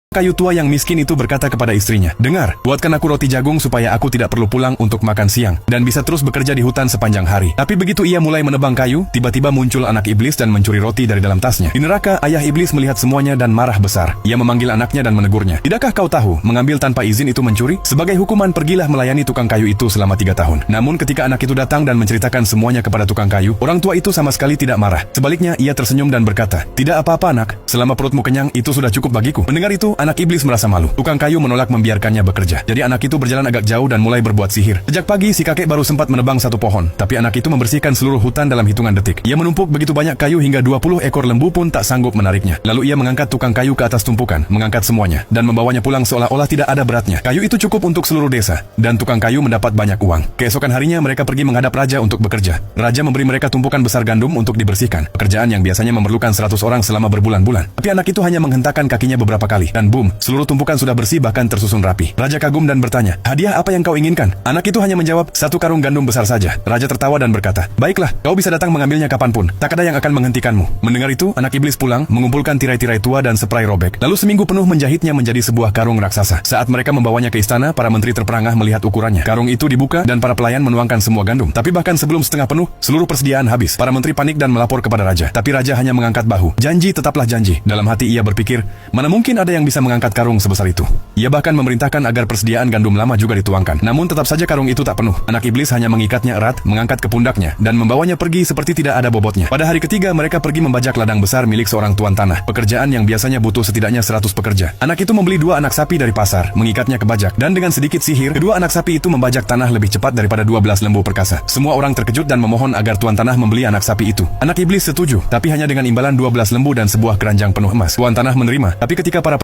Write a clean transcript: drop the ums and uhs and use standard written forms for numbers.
Kayu tua yang miskin itu berkata kepada istrinya, "Dengar, buatkan aku roti jagung supaya aku tidak perlu pulang untuk makan siang dan bisa terus bekerja di hutan sepanjang hari." Tapi begitu ia mulai menebang kayu, tiba-tiba muncul anak iblis dan mencuri roti dari dalam tasnya. Di neraka, ayah iblis melihat semuanya dan marah besar. Ia memanggil anaknya dan menegurnya. "Tidakkah kau tahu, mengambil tanpa izin itu mencuri? Sebagai hukuman pergilah melayani tukang kayu itu selama 3 tahun." Namun ketika anak itu datang dan menceritakan semuanya kepada tukang kayu, orang tua itu sama sekali tidak marah. Sebaliknya, ia tersenyum dan berkata, "Tidak apa-apa anak, selama perutmu kenyang itu sudah cukup bagiku." Mendengar itu, anak iblis merasa malu. Tukang kayu menolak membiarkannya bekerja. Jadi anak itu berjalan agak jauh dan mulai berbuat sihir. Sejak pagi, si kakek baru sempat menebang satu pohon, tapi anak itu membersihkan seluruh hutan dalam hitungan detik. Ia menumpuk begitu banyak kayu hingga 20 ekor lembu pun tak sanggup menariknya. Lalu ia mengangkat tukang kayu ke atas tumpukan, mengangkat semuanya, dan membawanya pulang seolah-olah tidak ada beratnya. Kayu itu cukup untuk seluruh desa, dan tukang kayu mendapat banyak uang. Keesokan harinya mereka pergi menghadap raja untuk bekerja. Raja memberi mereka tumpukan besar gandum untuk dibersihkan, pekerjaan yang biasanya memerlukan 100 orang selama berbulan-bulan. Tapi anak itu hanya menghentakkan kakinya beberapa kali, dan boom, seluruh tumpukan sudah bersih bahkan tersusun rapi. Raja kagum dan bertanya, "Hadiah apa yang kau inginkan?" Anak itu hanya menjawab, "1 karung gandum besar saja." Raja tertawa dan berkata, "Baiklah, kau bisa datang mengambilnya kapanpun. Tak ada yang akan menghentikanmu." Mendengar itu, anak iblis pulang, mengumpulkan tirai-tirai tua dan spray robek. Lalu seminggu penuh menjahitnya menjadi sebuah karung raksasa. Saat mereka membawanya ke istana, para menteri terperangah melihat ukurannya. Karung itu dibuka dan para pelayan menuangkan semua gandum. Tapi bahkan sebelum setengah penuh, seluruh persediaan habis. Para menteri panik dan melapor kepada raja. Tapi raja hanya mengangkat bahu. "Janji tetaplah janji." Dalam hati ia berpikir, mana mungkin ada yang bisa mengangkat karung sebesar itu. Ia bahkan memerintahkan agar persediaan gandum lama juga dituangkan. Namun tetap saja karung itu tak penuh. Anak iblis hanya mengikatnya erat, mengangkat ke pundaknya, dan membawanya pergi seperti tidak ada bobotnya. Pada hari ketiga, mereka pergi membajak ladang besar milik seorang tuan tanah. Pekerjaan yang biasanya butuh setidaknya 100 pekerja. Anak itu membeli 2 anak sapi dari pasar, mengikatnya ke bajak, dan dengan sedikit sihir, kedua anak sapi itu membajak tanah lebih cepat daripada 12 lembu perkasa. Semua orang terkejut dan memohon agar tuan tanah membeli anak sapi itu. Anak iblis setuju, tapi hanya dengan imbalan 12 lembu dan sebuah keranjang penuh emas. Tuan tanah menerima, tapi ketika para